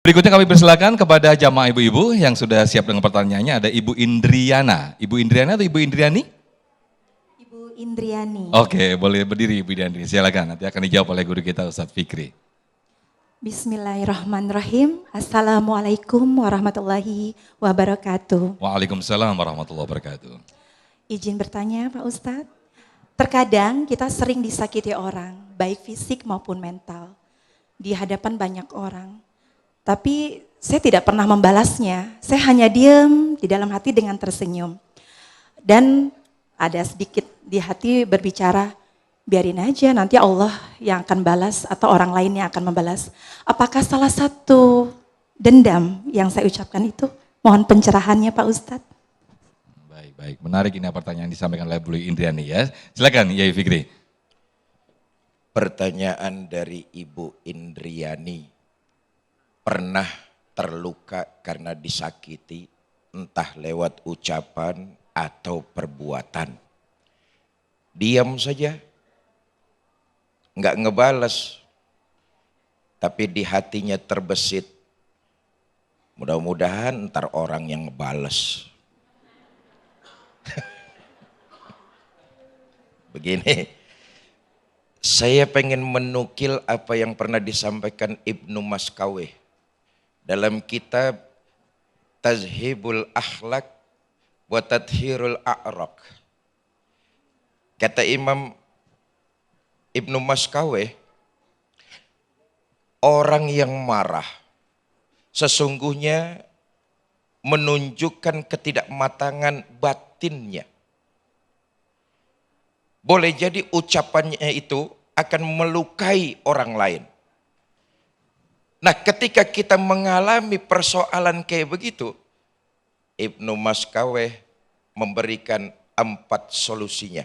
Berikutnya kami persilakan kepada jamaah ibu-ibu yang sudah siap dengan pertanyaannya. Ada Ibu Indriana. Ibu Indriana atau Ibu Indriani? Ibu Indriani. Oke, boleh berdiri Ibu Indriani. Silakan, nanti akan dijawab oleh guru kita Ustadz Fikri. Bismillahirrahmanirrahim. Assalamualaikum warahmatullahi wabarakatuh. Waalaikumsalam warahmatullahi wabarakatuh. Izin bertanya Pak Ustadz. Terkadang kita sering disakiti orang, baik fisik maupun mental. Di hadapan banyak orang. Tapi saya tidak pernah membalasnya. Saya hanya diam di dalam hati dengan tersenyum. Dan ada sedikit di hati berbicara, biarin aja nanti Allah yang akan balas atau orang lain yang akan membalas. Apakah salah satu dendam yang saya ucapkan itu? Mohon pencerahannya Pak Ustadz. Baik. Menarik ini pertanyaan disampaikan oleh Bu Indriani ya. Silakan Yai Fikri. Pertanyaan dari Ibu Indriani. Pernah terluka karena disakiti entah lewat ucapan atau perbuatan. Diam saja. Enggak ngebales. Tapi di hatinya terbesit. Mudah-mudahan ntar orang yang ngebales. Begini, saya pengen menukil apa yang pernah disampaikan Ibnu Maskaweh dalam kitab Tazhibul Akhlaq wa Tadhirul A'raq. Kata Imam Ibnu Maskaweh, orang yang marah sesungguhnya menunjukkan ketidakmatangan batinnya. Boleh jadi ucapannya itu akan melukai orang lain. Nah, ketika kita mengalami persoalan kayak begitu, Ibnu Maskaweh memberikan 4 solusinya.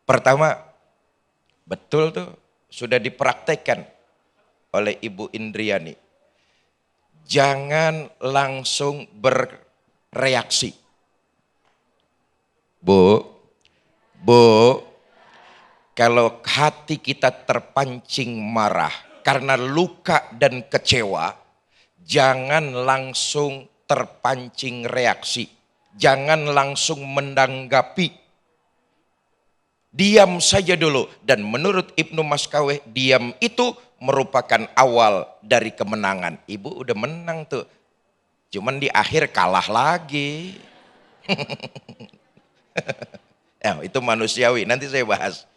Pertama, betul tuh sudah dipraktekkan oleh Ibu Indriani. Jangan langsung bereaksi. Bu, kalau hati kita terpancing marah karena luka dan kecewa, jangan langsung terpancing reaksi. Jangan langsung menanggapi. Diam saja dulu. Dan menurut Ibnu Maskaweh, diam itu merupakan awal dari kemenangan. Ibu udah menang tuh. Cuman di akhir kalah lagi. Ya, itu manusiawi, nanti saya bahas.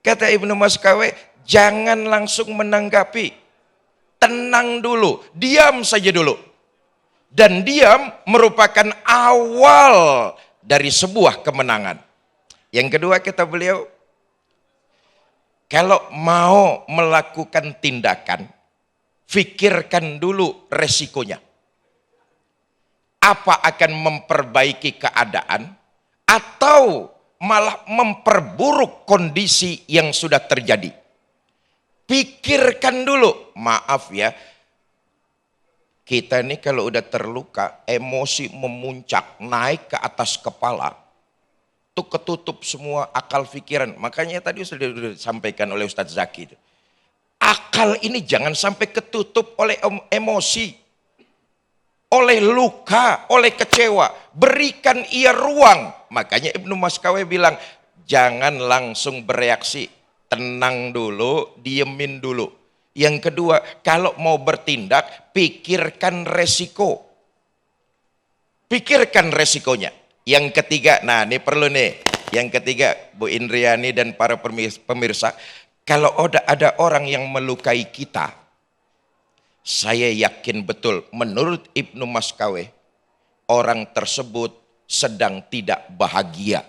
Kata Ibnu Maskaweh, jangan langsung menanggapi. Tenang dulu, diam saja dulu. Dan diam merupakan awal dari sebuah kemenangan. Yang kedua kata beliau, kalau mau melakukan tindakan, fikirkan dulu resikonya. Apa akan memperbaiki keadaan atau malah memperburuk kondisi yang sudah terjadi. Pikirkan dulu, maaf ya, kita ini kalau udah terluka, emosi memuncak, naik ke atas kepala, itu ketutup semua akal pikiran. Makanya tadi sudah disampaikan oleh Ustadz Zaki. Akal ini jangan sampai ketutup oleh emosi, oleh luka, oleh kecewa. Berikan ia ruang. Makanya Ibnu Maskaweh bilang, jangan langsung bereaksi. Tenang dulu, diemin dulu. Yang kedua, kalau mau bertindak, pikirkan resiko. Pikirkan resikonya. Yang ketiga, nah ini perlu nih. Yang ketiga, Bu Indriani dan para pemirsa, kalau ada orang yang melukai kita, saya yakin betul, menurut Ibnu Maskaweh, orang tersebut sedang tidak bahagia.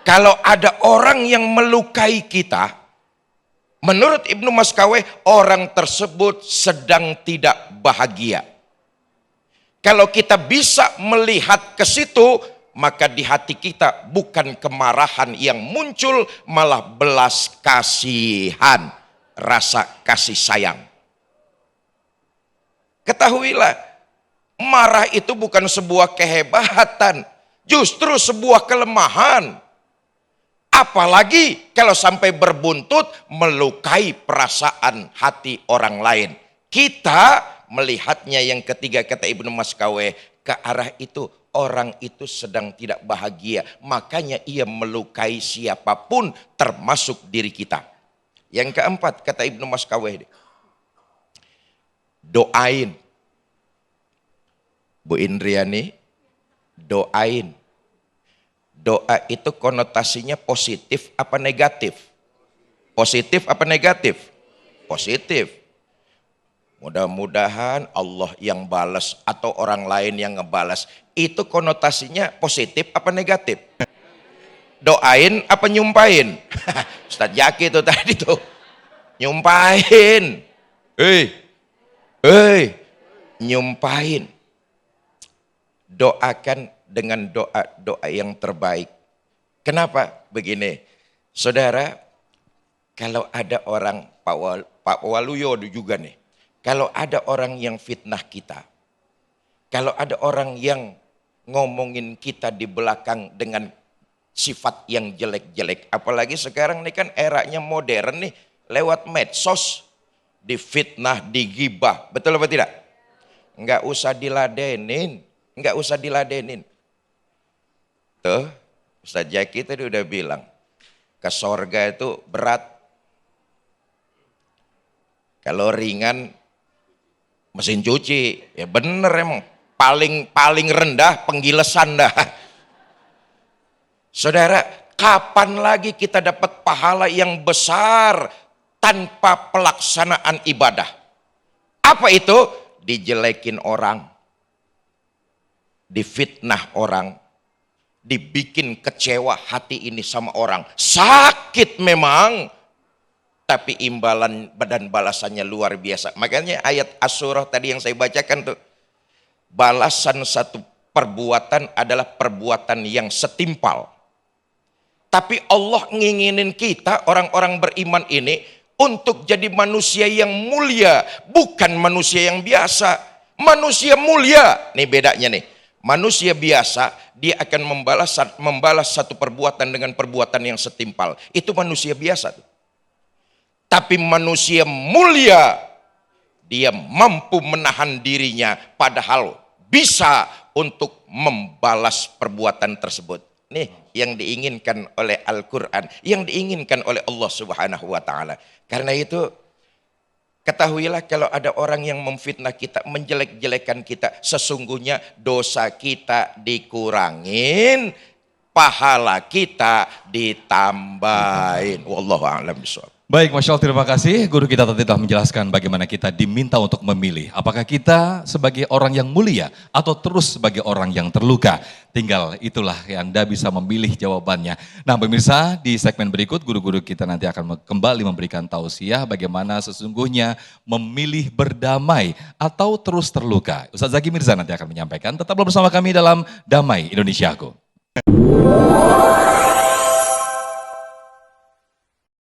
Kalau ada orang yang melukai kita, menurut Ibnu Maskaweh, orang tersebut sedang tidak bahagia. Kalau kita bisa melihat ke situ, maka di hati kita bukan kemarahan yang muncul, malah belas kasihan, rasa kasih sayang. Ketahuilah, marah itu bukan sebuah kehebatan, justru sebuah kelemahan. Apalagi kalau sampai berbuntut melukai perasaan hati orang lain. Kita melihatnya yang ketiga kata Ibnu Maskaweh ke arah itu. Orang itu sedang tidak bahagia. Makanya ia melukai siapapun termasuk diri kita. Yang keempat kata Ibnu Maskaweh. Doain. Bu Indriani, doain. Doa itu konotasinya positif apa negatif? Positif apa negatif? Positif. Mudah-mudahan Allah yang balas atau orang lain yang ngebalas. Itu konotasinya positif apa negatif? Doain apa nyumpain? Ustaz Jaki itu tadi tuh. Nyumpain. Nyumpain. Doakan dengan doa-doa yang terbaik. Kenapa? Begini. Saudara, kalau ada orang, Pak Waluyo juga nih. Kalau ada orang yang fitnah kita. Kalau ada orang yang ngomongin kita di belakang dengan sifat yang jelek-jelek. Apalagi sekarang ini kan eranya modern nih. Lewat medsos. Difitnah, digibah. Betul apa tidak? Enggak usah diladenin. Enggak usah diladenin. Tuh, Ustaz Jaki tadi udah bilang. Ke sorga itu berat. Kalau ringan, mesin cuci. Ya bener emang. Paling rendah penggilesan dah. Saudara, kapan lagi kita dapat pahala yang besar tanpa pelaksanaan ibadah? Apa itu? Dijelekin orang, difitnah orang, dibikin kecewa hati ini sama orang. Sakit memang, tapi imbalan dan balasannya luar biasa. Makanya ayat Asy-Syurah tadi yang saya bacakan tuh, balasan satu perbuatan adalah perbuatan yang setimpal. Tapi Allah nginginin kita orang-orang beriman ini untuk jadi manusia yang mulia, bukan manusia yang biasa. Manusia mulia, nih bedanya nih. Manusia biasa dia akan membalas satu perbuatan dengan perbuatan yang setimpal. Itu manusia biasa. Tapi manusia mulia dia mampu menahan dirinya padahal bisa untuk membalas perbuatan tersebut. Nih yang diinginkan oleh Al-Quran, yang diinginkan oleh Allah Subhanahu wa ta'ala. Karena itu ketahuilah kalau ada orang yang memfitnah kita, menjelek-jelekan kita, sesungguhnya dosa kita dikurangin, pahala kita ditambahin. Wallahu a'lam bishawab. Baik, Masya Allah, terima kasih. Guru kita tadi telah menjelaskan bagaimana kita diminta untuk memilih. Apakah kita sebagai orang yang mulia atau terus sebagai orang yang terluka? Tinggal itulah yang Anda bisa memilih jawabannya. Nah pemirsa, di segmen berikut guru-guru kita nanti akan kembali memberikan tausiah bagaimana sesungguhnya memilih berdamai atau terus terluka. Ustaz Zaki Mirza nanti akan menyampaikan. Tetaplah bersama kami dalam Damai Indonesiaku.